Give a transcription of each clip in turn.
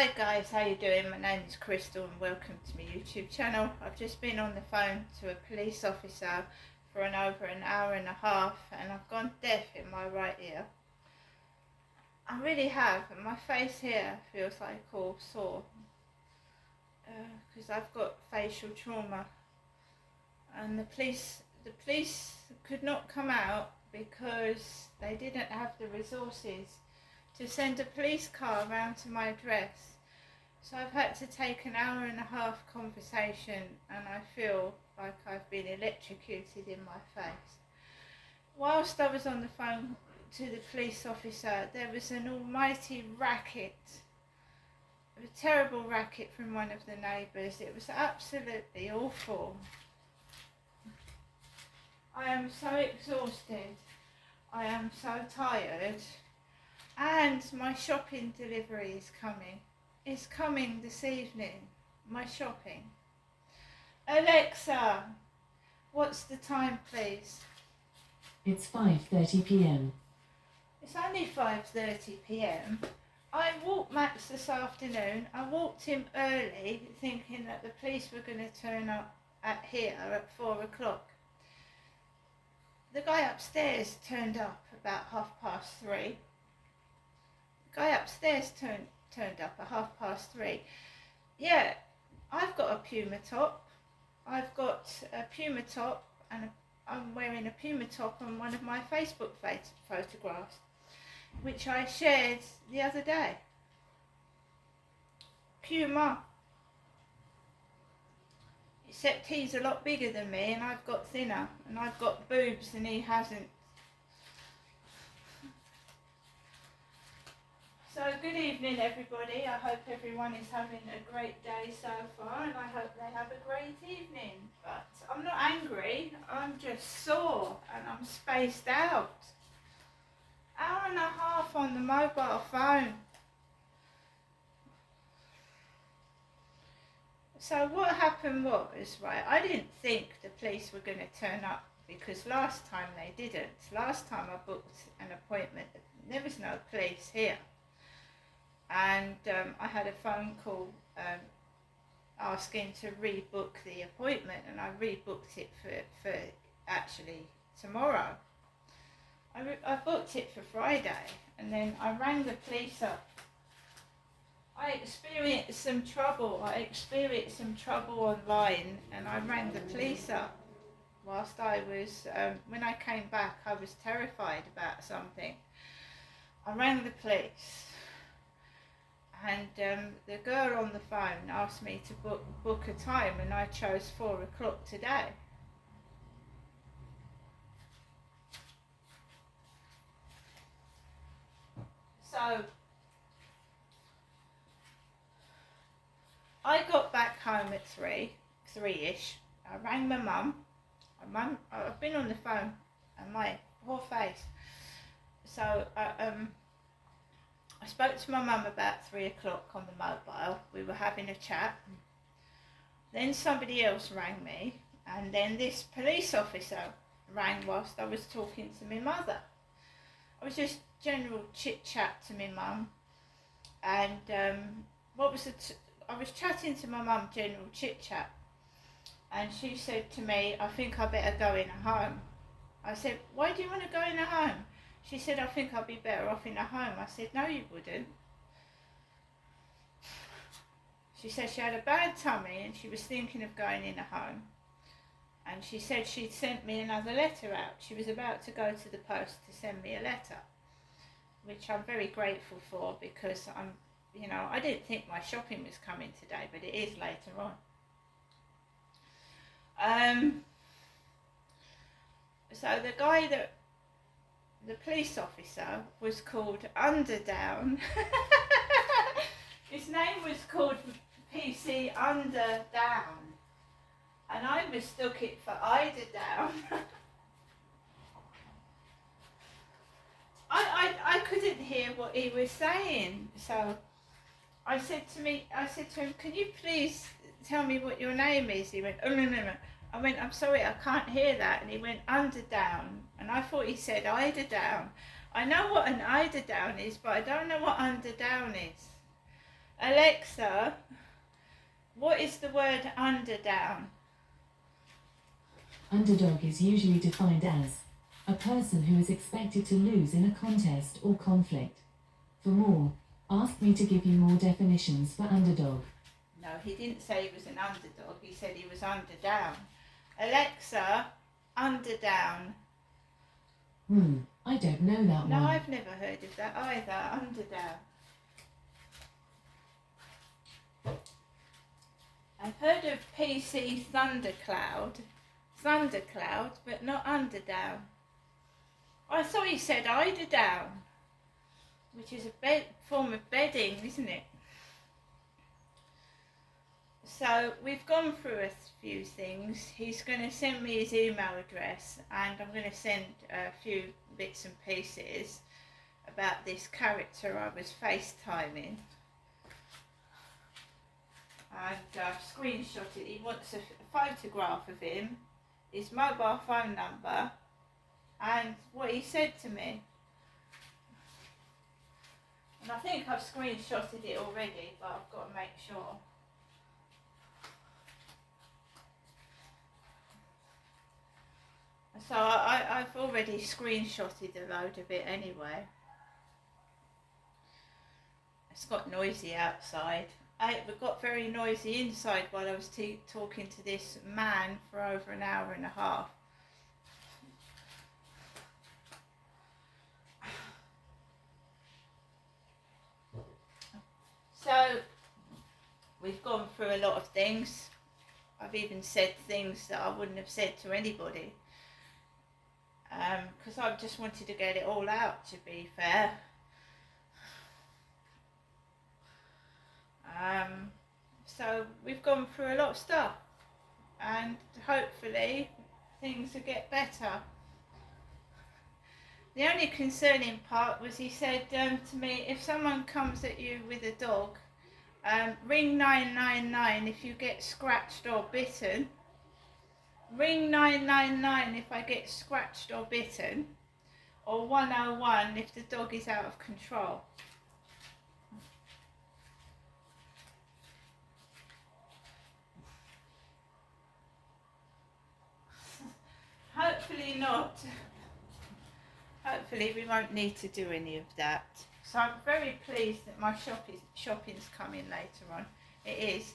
Hi guys, how you doing? My name is Crystal and welcome to my YouTube channel. I've just been on the phone to a police officer for over an hour and a half and I've gone deaf in my right ear. I really have, and my face here feels like all sore because I've got facial trauma, and the police could not come out because they didn't have the resources to send a police car around to my address. So I've had to take an hour and a half conversation and I feel like I've been electrocuted in my face. Whilst I was on the phone to the police officer, there was an almighty racket, a terrible racket from one of the neighbours. It was absolutely awful. I am so exhausted. I am so tired. And my shopping delivery is coming. It's coming this evening, my shopping. Alexa, what's the time, please? It's 5:30 p.m. It's only 5:30 p.m. I walked Max this afternoon. I walked him early thinking that the police were going to turn up here at 4 o'clock. The guy upstairs turned up about 3:30. The guy upstairs turned up at 3:30. Yeah, I've got a Puma top. I've got a Puma top and I'm wearing a Puma top on one of my Facebook photographs, which I shared the other day. Puma. Except he's a lot bigger than me and I've got thinner and I've got boobs and he hasn't. So good evening everybody. I hope everyone is having a great day so far and I hope they have a great evening. But I'm not angry, I'm just sore and I'm spaced out. Hour and a half on the mobile phone. So what happened was, right, I didn't think the police were going to turn up because last time they didn't. Last time I booked an appointment, there was no police here. And I had a phone call asking to rebook the appointment and I rebooked it for actually tomorrow. I booked it for Friday and then I rang the police up. I experienced some trouble online and I rang the police up whilst I was, when I came back I was terrified about something. I rang the police and the girl on the phone asked me to book a time and I chose 4 o'clock today. So I got back home at 3-ish. I rang my mum. I've been on the phone and my poor face. So I spoke to my mum about 3 o'clock on the mobile. We were having a chat. Then somebody else rang me and then this police officer rang whilst I was talking to my mother. I was just general chit chat to my mum and I was chatting to my mum, general chit chat, and she said to me, I think I better go in a home. I said, why do you want to go in a home? She said, I think I'd be better off in a home. I said, no you wouldn't. She said she had a bad tummy and she was thinking of going in a home. And she said she'd sent me another letter out. She was about to go to the post to send me a letter, which I'm very grateful for because I didn't think my shopping was coming today, but it is later on. So the police officer was called Underdown. His name was called PC Underdown. And I mistook it for Ida Down. I couldn't hear what he was saying, so I said to him, can you please tell me what your name is? He went, oh no. I went, I'm sorry, I can't hear that. And he went, Underdown. And I thought he said Ida Down. I know what an Eider down is, but I don't know what underdown is. Alexa, what is the word underdown? Underdog is usually defined as a person who is expected to lose in a contest or conflict. For more, ask me to give you more definitions for underdog. No, he didn't say he was an underdog. He said he was underdown. Alexa, underdown. I don't know that No, one. I've never heard of that either. Underdown. I've heard of PC thundercloud, but not underdown. I thought he said eiderdown, which is a form of bedding, isn't it? So we've gone through a few things. He's going to send me his email address, and I'm going to send a few bits and pieces about this character I was FaceTiming. And I've screenshotted. He wants a photograph of him, his mobile phone number, and what he said to me. And I think I've screenshotted it already, but I've got to make sure. So I've already screenshotted a load of it anyway. It's got noisy outside. It got very noisy inside while I was talking to this man for over an hour and a half. So we've gone through a lot of things. I've even said things that I wouldn't have said to anybody. Because I just wanted to get it all out, to be fair. So we've gone through a lot of stuff, and hopefully things will get better. The only concerning part was he said to me, if someone comes at you with a dog, ring 999 if you get scratched or bitten. Ring 999 if I get scratched or bitten, or 101 if the dog is out of control. Hopefully not. Hopefully we won't need to do any of that. So I'm very pleased that my shopping's coming later on. It is.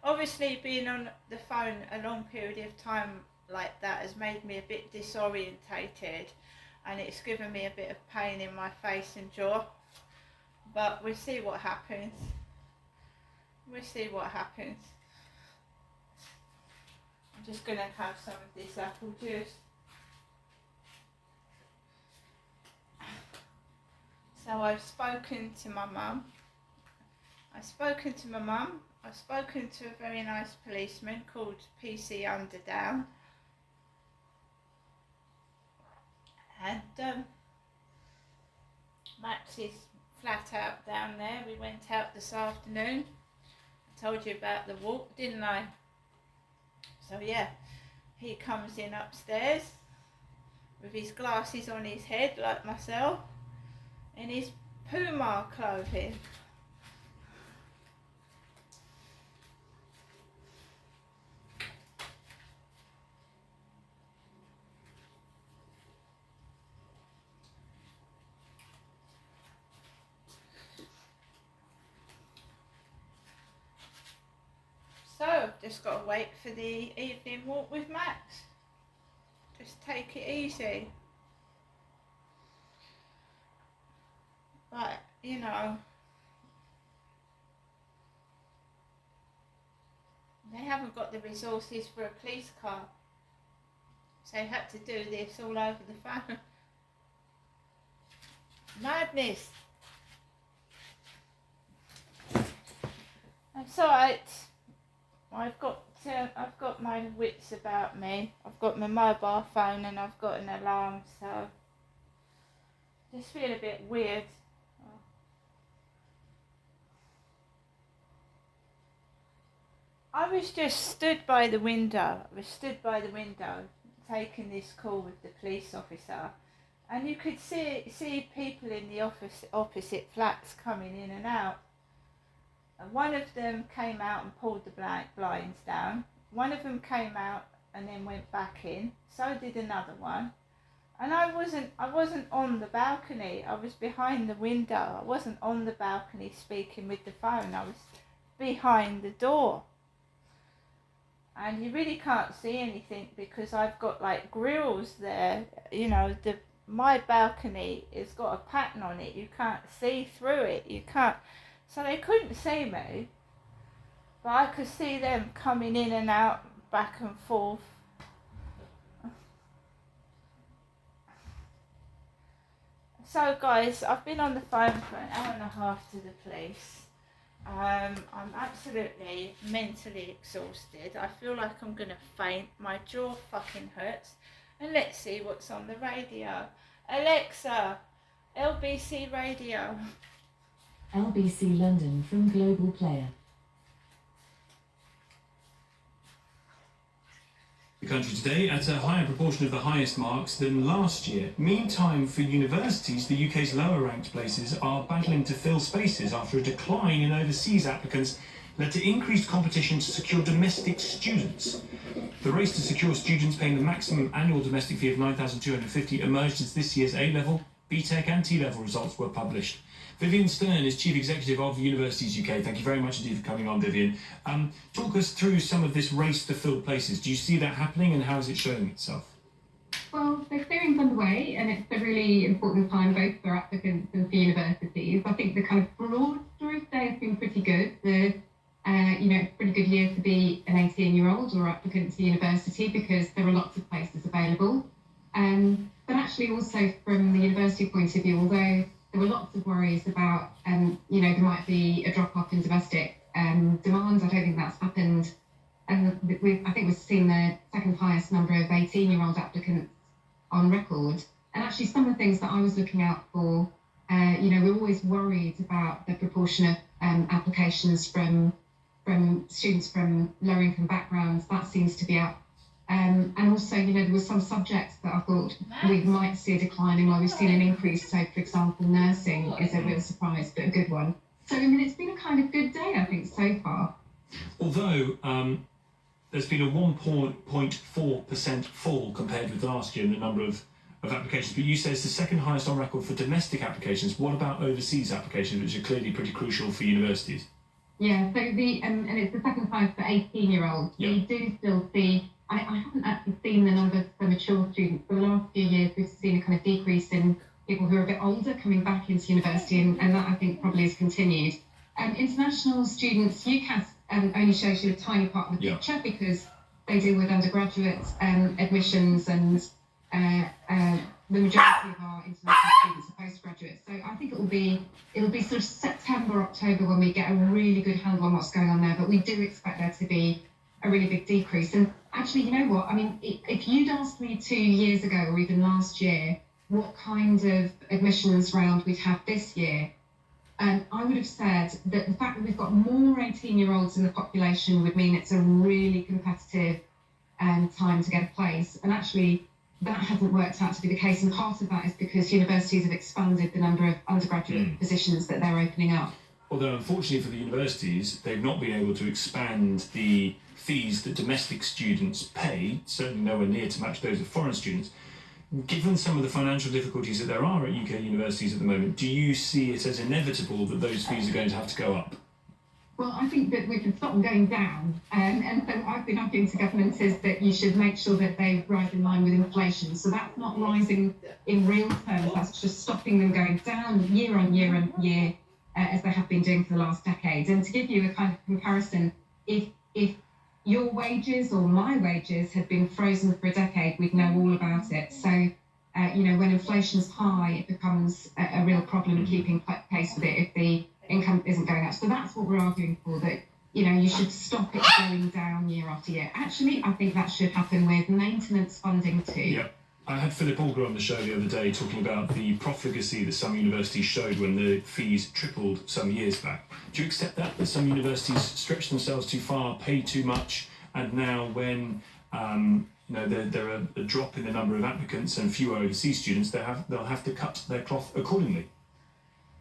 Obviously being on the phone a long period of time like that has made me a bit disorientated, and it's given me a bit of pain in my face and jaw. But we'll see what happens. We'll see what happens. I'm just going to have some of this apple juice. So I've spoken to my mum. I've spoken to a very nice policeman called PC Underdown. And Max is flat out down there. We went out this afternoon. I told you about the walk, didn't I? So yeah, he comes in upstairs with his glasses on his head like myself, in his Puma clothing. So, just got to wait for the evening walk with Max. Just take it easy. But, you know, they haven't got the resources for a police car. So they had to do this all over the phone. Madness. That's alright. I've got my wits about me. I've got my mobile phone and I've got an alarm, so I just feel a bit weird. I was just stood by the window. Taking this call with the police officer, and you could see people in the opposite flats coming in and out. And one of them came out and pulled the blinds down. One of them came out and then went back in. So did another one. And I wasn't on the balcony. I was behind the window. I wasn't on the balcony speaking with the phone. I was behind the door. And you really can't see anything because I've got like grills there. You know, my balcony has got a pattern on it. You can't see through it. You can't. So they couldn't see me. But I could see them coming in and out, back and forth. So guys, I've been on the phone for an hour and a half to the police. I'm absolutely mentally exhausted. I feel like I'm gonna faint. My jaw fucking hurts. And let's see what's on the radio. Alexa, LBC radio. LBC London from Global Player. The country today at a higher proportion of the highest marks than last year. Meantime, for universities, the UK's lower ranked places are battling to fill spaces after a decline in overseas applicants led to increased competition to secure domestic students. The race to secure students paying the maximum annual domestic fee of £9,250 emerged as this year's A-level, BTEC and T-level results were published. Vivian Stern is Chief Executive of Universities UK. Thank you very much indeed for coming on, Vivian. Talk us through some of this race to fill places. Do you see that happening and how is it showing itself? Well, the clearing's underway and it's a really important time both for applicants and for universities. I think the kind of broad story today has been pretty good. It's a pretty good year to be an 18-year-old or applicant to university because there are lots of places available. But actually also from the university point of view, although there were lots of worries about, there might be a drop-off in domestic demand. I don't think that's happened. I think we've seen the second highest number of 18-year-old applicants on record. And actually some of the things that I was looking out for, we're always worried about the proportion of applications from students from lower income backgrounds. That seems to be up. And also, there were some subjects that I thought we might see a decline in, while we've seen an increase. So, for example, nursing is a real surprise, but a good one. So, it's been a kind of good day, I think, so far. Although there's been a 1.4% fall compared with last year in the number of applications, but you say it's the second highest on record for domestic applications. What about overseas applications, which are clearly pretty crucial for universities? Yeah, so and it's the second highest for 18-year-olds. Yeah. We do still see. I haven't actually seen the numbers for mature students. For the last few years, we've seen a kind of decrease in people who are a bit older coming back into university, and that I think probably has continued. International students, UCAS only shows you a tiny part of the picture because they deal with undergraduate admissions, and the majority of our international students are postgraduates. So I think it'll be sort of September, October when we get a really good handle on what's going on there. But we do expect there to be a really big decrease. And actually, you know what? I mean, if you'd asked me 2 years ago or even last year what kind of admissions round we'd have this year, I would have said that the fact that we've got more 18-year-olds in the population would mean it's a really competitive time to get a place. And actually, that hasn't worked out to be the case. And part of that is because universities have expanded the number of undergraduate positions that they're opening up. Although, unfortunately for the universities, they've not been able to expand the fees that domestic students pay, certainly nowhere near to match those of foreign students. Given some of the financial difficulties that there are at UK universities at the moment, do you see it as inevitable that those fees are going to have to go up? Well, I think that we can stop them going down. And so what I've been arguing to governments is that you should make sure that they rise in line with inflation. So that's not rising in real terms, that's just stopping them going down year on year on year, as they have been doing for the last decade. And to give you a kind of comparison, if your wages or my wages had been frozen for a decade, we'd know all about it. So, when inflation's high, it becomes a real problem in keeping pace with it if the income isn't going up. So that's what we're arguing for, that, you should stop it going down year after year. Actually, I think that should happen with maintenance funding too. Yeah. I had Philip Auger on the show the other day talking about the profligacy that some universities showed when the fees tripled some years back. Do you accept that some universities stretch themselves too far, pay too much, and now when there are a drop in the number of applicants and fewer overseas students, they'll have to cut their cloth accordingly?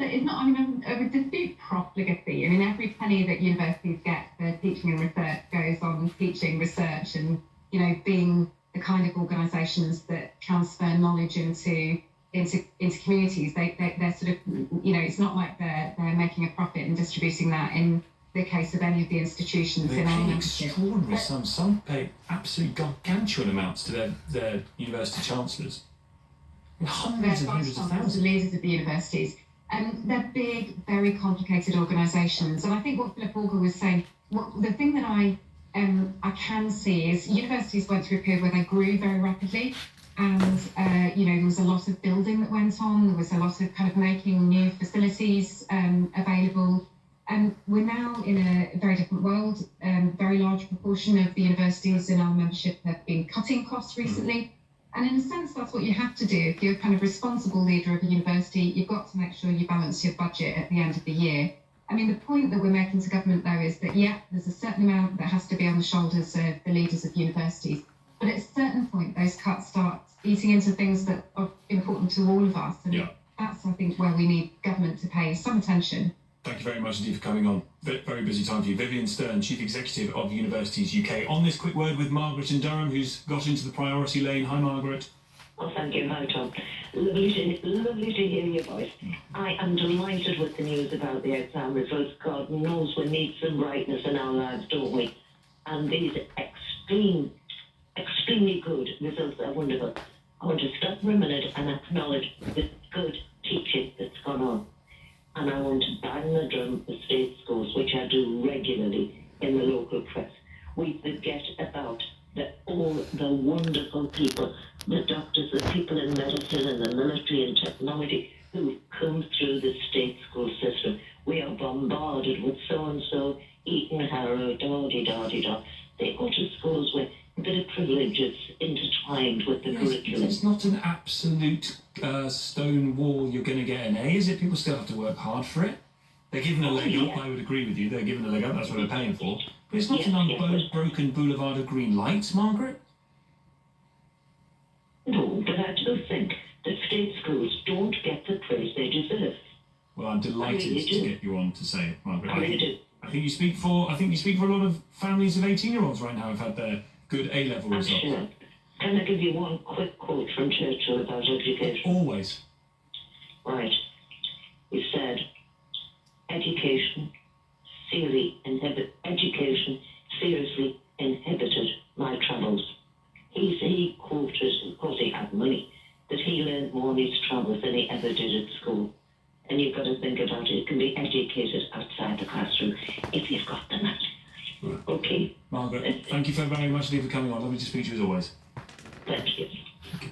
It's not, I mean, I would dispute profligacy. I mean, every penny that universities get for teaching and research goes on teaching, research, and, you know, being the kind of organisations that transfer knowledge into communities. They're sort of, you know, it's not like they're making a profit and distributing that in the case of any of the institutions They in our pay membership. extraordinary sums. Some pay absolutely gargantuan amounts to their university chancellors. Hundreds of thousands. The leaders of the universities. They're big, very complicated organisations. And I think what Philip Auger was saying, the thing that I can see is universities went through a period where they grew very rapidly. And, you know, there was a lot of building that went on. There was a lot of kind of making new facilities available. And we're now in a very different world. Very large proportion of the universities in our membership have been cutting costs recently. And in a sense, that's what you have to do. If you're a kind of responsible leader of a university, you've got to make sure you balance your budget at the end of the year. I mean, the point that we're making to government, though, is that, yeah, there's a certain amount that has to be on the shoulders of the leaders of universities. But at a certain point, those cuts start eating into things that are important to all of us. And that's, I think, where we need government to pay some attention. Thank you very much indeed for coming on. Very busy time for you. Vivienne Stern, Chief Executive of Universities UK. On this quick word with Margaret in Durham, who's got into the priority lane. Hi, Margaret. Oh, thank you. Hi, Tom. Lovely to hear your voice. I am delighted with the news about the exam results. God knows we need some brightness in our lives, don't we? And these extremely good results are wonderful. I want to stop for a minute and acknowledge the good teaching that's gone on. And I want to bang the drum for state schools, which I do regularly in the local press. We forget about all the wonderful people, the doctors, the people in medicine and the military and technology who've come through the state school system. We are bombarded with so-and-so, Eton, Harrow, da-di-da-di-da. They go to schools with a bit of privileges intertwined with the curriculum. It's not an absolute stone wall you're going to get an A, is it? People still have to work hard for it. They're given a leg up, I would agree with you. They're given a leg up, that's what they're paying for. But it's not an unbroken boulevard of green lights, Margaret. No, but I do think that state schools don't get the praise they deserve. Well, I'm delighted to get you on to say it, Margaret. I really do. I think you speak for a lot of families of 18-year-olds right now who've had their good A-level results. Sure. Can I give you one quick quote from Churchill about education? Always. Right. He said, education seriously inhibited my travels. He quoted, of course he had money, that he learned more in his travels than he ever did at school. And you've got to think about it. You can be educated outside the classroom if you've got the money. Right. Okay. Margaret, thank you very much indeed for coming on. Lovely to speak to you as always. Thank you. Okay.